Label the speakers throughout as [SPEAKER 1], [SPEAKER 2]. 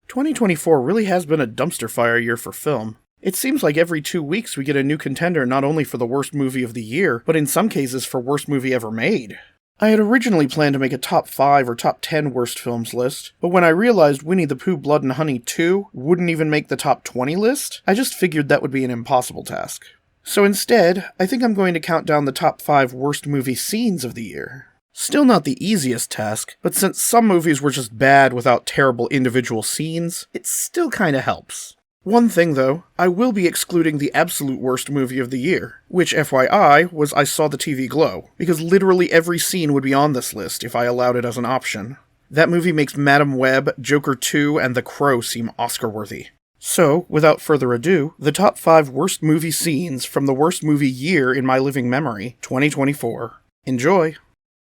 [SPEAKER 1] 2024 really has been a dumpster fire year for film. It seems like every 2 weeks we get a new contender not only for the worst movie of the year, but in some cases for worst movie ever made. I had originally planned to make a top 5 or top 10 worst films list, but when I realized Winnie the Pooh Blood and Honey 2 wouldn't even make the top 20 list, I just figured that would be an impossible task. So instead, I think I'm going to count down the top 5 worst movie scenes of the year. Still not the easiest task, but since some movies were just bad without terrible individual scenes, it still kinda helps. One thing though, I will be excluding the absolute worst movie of the year, which FYI was I Saw the TV Glow, because literally every scene would be on this list if I allowed it as an option. That movie makes Madam Web, Joker 2, and The Crow seem Oscar-worthy. So, without further ado, the top 5 worst movie scenes from the worst movie year in my living memory, 2024. Enjoy!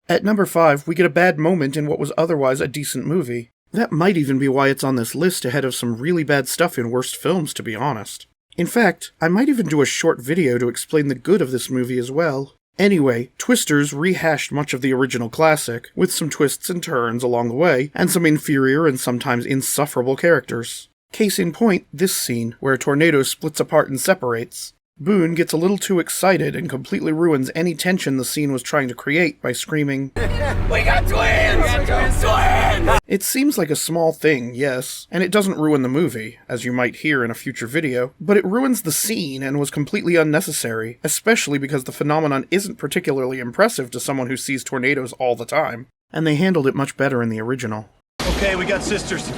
[SPEAKER 1] At number 5, we get a bad moment in what was otherwise a decent movie. That might even be why it's on this list ahead of some really bad stuff in worst films, to be honest. In fact, I might even do a short video to explain the good of this movie as well. Anyway, Twisters rehashed much of the original classic, with some twists and turns along the way, and some inferior and sometimes insufferable characters. Case in point, this scene, where a tornado splits apart and separates. Boone gets a little too excited and completely ruins any tension the scene was trying to create by screaming, "We got twins! We got twins!" It seems like a small thing, yes, and it doesn't ruin the movie, as you might hear in a future video, but it ruins the scene and was completely unnecessary, especially because the phenomenon isn't particularly impressive to someone who sees tornadoes all the time, and they handled it much better in the original.
[SPEAKER 2] Okay, we got sisters.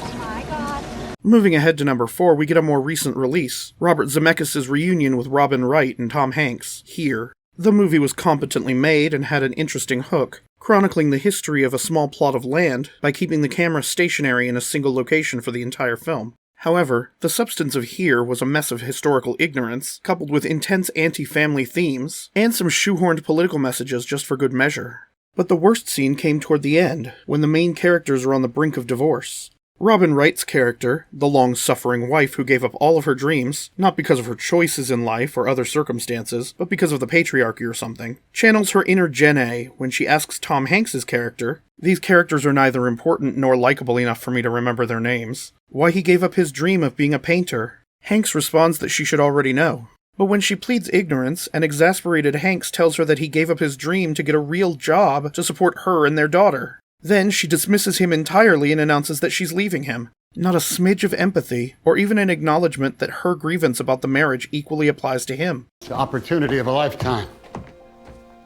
[SPEAKER 1] Moving ahead to number 4, we get a more recent release, Robert Zemeckis' reunion with Robin Wright and Tom Hanks, Here. The movie was competently made and had an interesting hook, chronicling the history of a small plot of land by keeping the camera stationary in a single location for the entire film. However, the substance of Here was a mess of historical ignorance, coupled with intense anti-family themes, and some shoehorned political messages just for good measure. But the worst scene came toward the end, when the main characters are on the brink of divorce. Robin Wright's character, the long-suffering wife who gave up all of her dreams, not because of her choices in life or other circumstances, but because of the patriarchy or something, channels her inner Gen A when she asks Tom Hanks' character, these characters are neither important nor likable enough for me to remember their names, why he gave up his dream of being a painter. Hanks responds that she should already know. But when she pleads ignorance, an exasperated Hanks tells her that he gave up his dream to get a real job to support her and their daughter. Then she dismisses him entirely and announces that she's leaving him. Not a smidge of empathy, or even an acknowledgement that her grievance about the marriage equally applies to him.
[SPEAKER 3] It's the opportunity of a lifetime.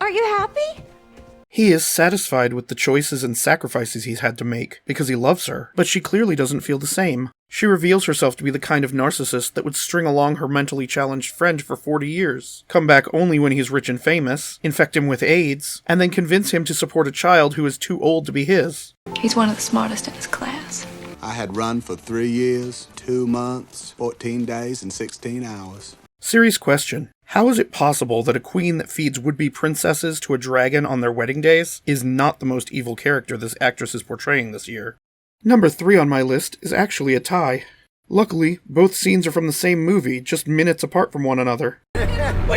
[SPEAKER 4] Are you happy?
[SPEAKER 1] He is satisfied with the choices and sacrifices he's had to make, because he loves her, but she clearly doesn't feel the same. She reveals herself to be the kind of narcissist that would string along her mentally challenged friend for 40 years, come back only when he's rich and famous, infect him with AIDS, and then convince him to support a child who is too old to be his.
[SPEAKER 4] He's one of the smartest in his class.
[SPEAKER 5] I had run for 3 years, 2 months, 14 days, and 16 hours.
[SPEAKER 1] Serious question. How is it possible that a queen that feeds would-be princesses to a dragon on their wedding days is not the most evil character this actress is portraying this year? Number 3 on my list is actually a tie. Luckily, both scenes are from the same movie, just minutes apart from one another.
[SPEAKER 2] We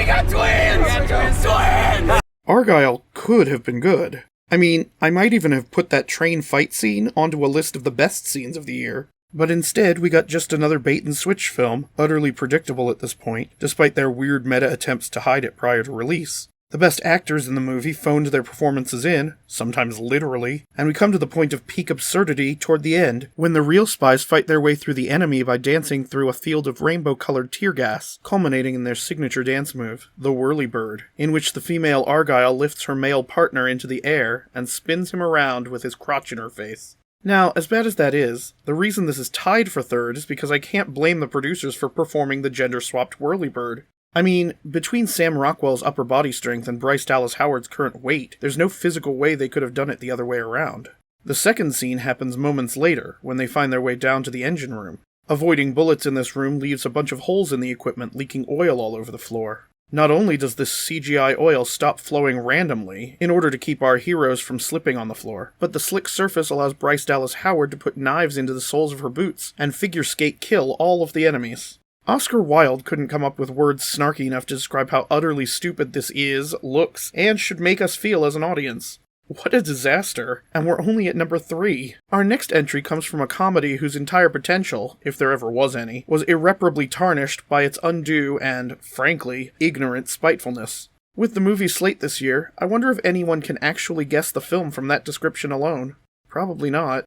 [SPEAKER 2] got twins! We got twins!
[SPEAKER 1] Argylle could have been good. I mean, I might even have put that train fight scene onto a list of the best scenes of the year. But instead, we got just another bait-and-switch film, utterly predictable at this point, despite their weird meta attempts to hide it prior to release. The best actors in the movie phoned their performances in, sometimes literally, and we come to the point of peak absurdity toward the end, when the real spies fight their way through the enemy by dancing through a field of rainbow-colored tear gas, culminating in their signature dance move, the whirlybird, in which the female Argylle lifts her male partner into the air and spins him around with his crotch in her face. Now, as bad as that is, the reason this is tied for third is because I can't blame the producers for performing the gender-swapped whirlybird. I mean, between Sam Rockwell's upper body strength and Bryce Dallas Howard's current weight, there's no physical way they could have done it the other way around. The second scene happens moments later, when they find their way down to the engine room. Avoiding bullets in this room leaves a bunch of holes in the equipment, leaking oil all over the floor. Not only does this CGI oil stop flowing randomly, in order to keep our heroes from slipping on the floor, but the slick surface allows Bryce Dallas Howard to put knives into the soles of her boots and figure skate kill all of the enemies. Oscar Wilde couldn't come up with words snarky enough to describe how utterly stupid this is, looks, and should make us feel as an audience. What a disaster. And we're only at number 3. Our next entry comes from a comedy whose entire potential, if there ever was any, was irreparably tarnished by its undue and, frankly, ignorant spitefulness. With the movie slate this year, I wonder if anyone can actually guess the film from that description alone. Probably not.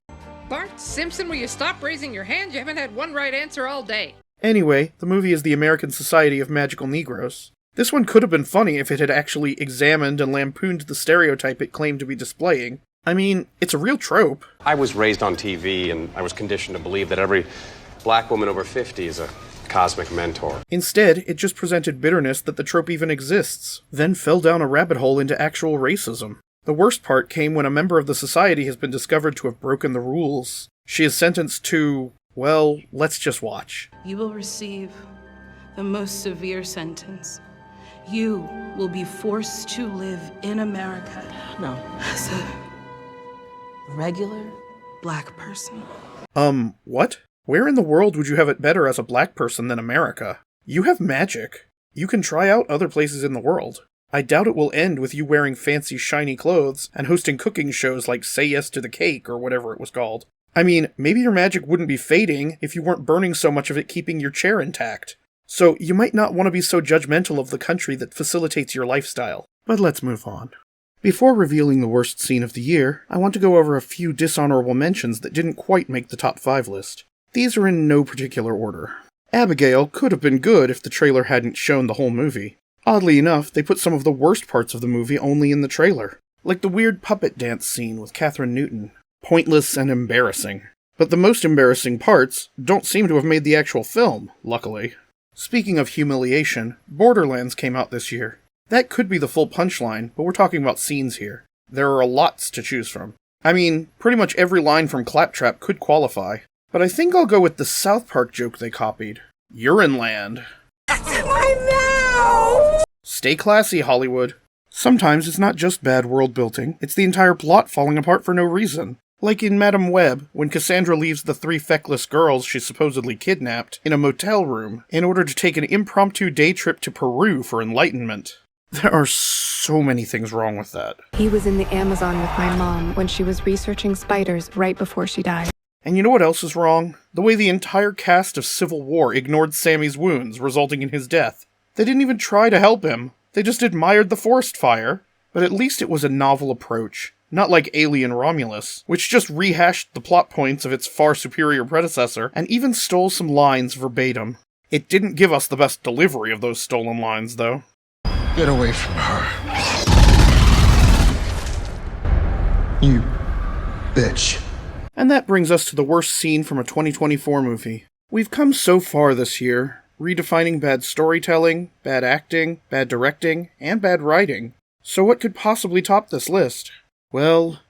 [SPEAKER 6] Bart Simpson, will you stop raising your hand? You haven't had one right answer all day.
[SPEAKER 1] Anyway, the movie is the American Society of Magical Negroes. This one could have been funny if it had actually examined and lampooned the stereotype it claimed to be displaying. I mean, it's a real trope.
[SPEAKER 7] I was raised on TV, and I was conditioned to believe that every black woman over 50 is a cosmic mentor.
[SPEAKER 1] Instead, it just presented bitterness that the trope even exists, then fell down a rabbit hole into actual racism. The worst part came when a member of the society has been discovered to have broken the rules. She is sentenced to, well, let's just watch.
[SPEAKER 8] You will receive the most severe sentence. You will be forced to live in America. No. As a regular black person.
[SPEAKER 1] What? Where in the world would you have it better as a black person than America? You have magic. You can try out other places in the world. I doubt it will end with you wearing fancy shiny clothes and hosting cooking shows like Say Yes to the Cake or whatever it was called. I mean, maybe your magic wouldn't be fading if you weren't burning so much of it keeping your chair intact. So you might not want to be so judgmental of the country that facilitates your lifestyle. But let's move on. Before revealing the worst scene of the year, I want to go over a few dishonorable mentions that didn't quite make the top 5 list. These are in no particular order. Abigail could have been good if the trailer hadn't shown the whole movie. Oddly enough, they put some of the worst parts of the movie only in the trailer, like the weird puppet dance scene with Katherine Newton. Pointless and embarrassing. But the most embarrassing parts don't seem to have made the actual film, luckily. Speaking of humiliation, Borderlands came out this year. That could be the full punchline, but we're talking about scenes here. There are lots to choose from. I mean, pretty much every line from Claptrap could qualify. But I think I'll go with the South Park joke they copied. You're in land. I know! Stay classy, Hollywood. Sometimes it's not just bad world building, it's the entire plot falling apart for no reason. Like in Madam Web, when Cassandra leaves the 3 feckless girls she supposedly kidnapped in a motel room in order to take an impromptu day trip to Peru for enlightenment. There are so many things wrong with that.
[SPEAKER 9] He was in the Amazon with my mom when she was researching spiders right before she died.
[SPEAKER 1] And you know what else is wrong? The way the entire cast of Civil War ignored Sammy's wounds, resulting in his death. They didn't even try to help him. They just admired the forest fire. But at least it was a novel approach. Not like Alien Romulus, which just rehashed the plot points of its far superior predecessor, and even stole some lines verbatim. It didn't give us the best delivery of those stolen lines, though.
[SPEAKER 3] Get away from her. You bitch.
[SPEAKER 1] And that brings us to the worst scene from a 2024 movie. We've come so far this year, redefining bad storytelling, bad acting, bad directing, and bad writing. So what could possibly top this list? Well,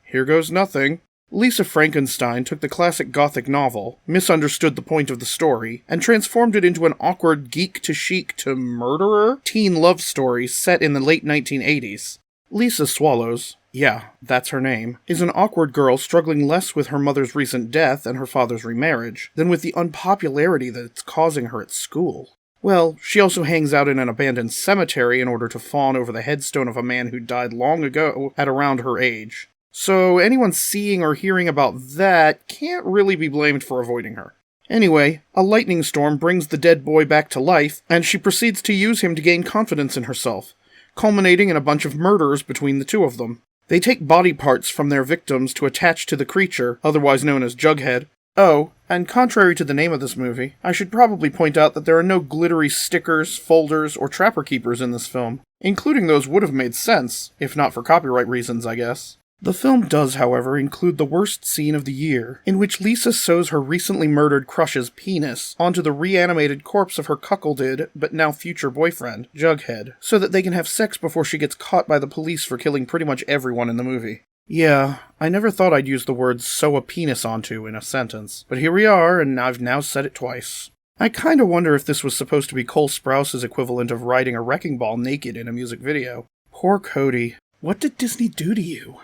[SPEAKER 1] here goes nothing. Lisa Frankenstein took the classic Gothic novel, misunderstood the point of the story, and transformed it into an awkward geek-to-chic-to-murderer teen love story set in the late 1980s. Lisa Swallows, yeah, that's her name, is an awkward girl struggling less with her mother's recent death and her father's remarriage than with the unpopularity that it's causing her at school. Well, she also hangs out in an abandoned cemetery in order to fawn over the headstone of a man who died long ago at around her age. So anyone seeing or hearing about that can't really be blamed for avoiding her. Anyway, a lightning storm brings the dead boy back to life, and she proceeds to use him to gain confidence in herself, culminating in a bunch of murders between the two of them. They take body parts from their victims to attach to the creature, otherwise known as Jughead. Oh, and contrary to the name of this movie, I should probably point out that there are no glittery stickers, folders, or trapper keepers in this film. Including those would have made sense, if not for copyright reasons, I guess. The film does, however, include the worst scene of the year, in which Lisa sews her recently murdered crush's penis onto the reanimated corpse of her cuckolded, but now future boyfriend, Jughead, so that they can have sex before she gets caught by the police for killing pretty much everyone in the movie. Yeah, I never thought I'd use the word sew a penis onto in a sentence, but here we are, and I've now said it twice. I kinda wonder if this was supposed to be Cole Sprouse's equivalent of riding a wrecking ball naked in a music video. Poor Cody. What did Disney do to you?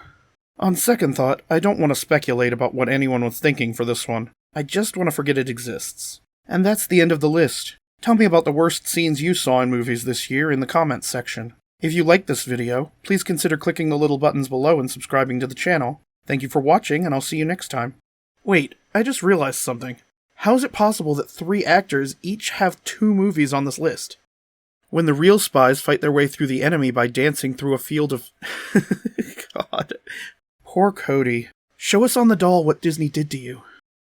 [SPEAKER 1] On second thought, I don't want to speculate about what anyone was thinking for this one. I just want to forget it exists. And that's the end of the list. Tell me about the worst scenes you saw in movies this year in the comments section. If you liked this video, please consider clicking the little buttons below and subscribing to the channel. Thank you for watching, and I'll see you next time. Wait, I just realized something. How is it possible that 3 actors each have 2 movies on this list? When the real spies fight their way through the enemy by dancing through a field of... God. Poor Cody. Show us on the doll what Disney did to you.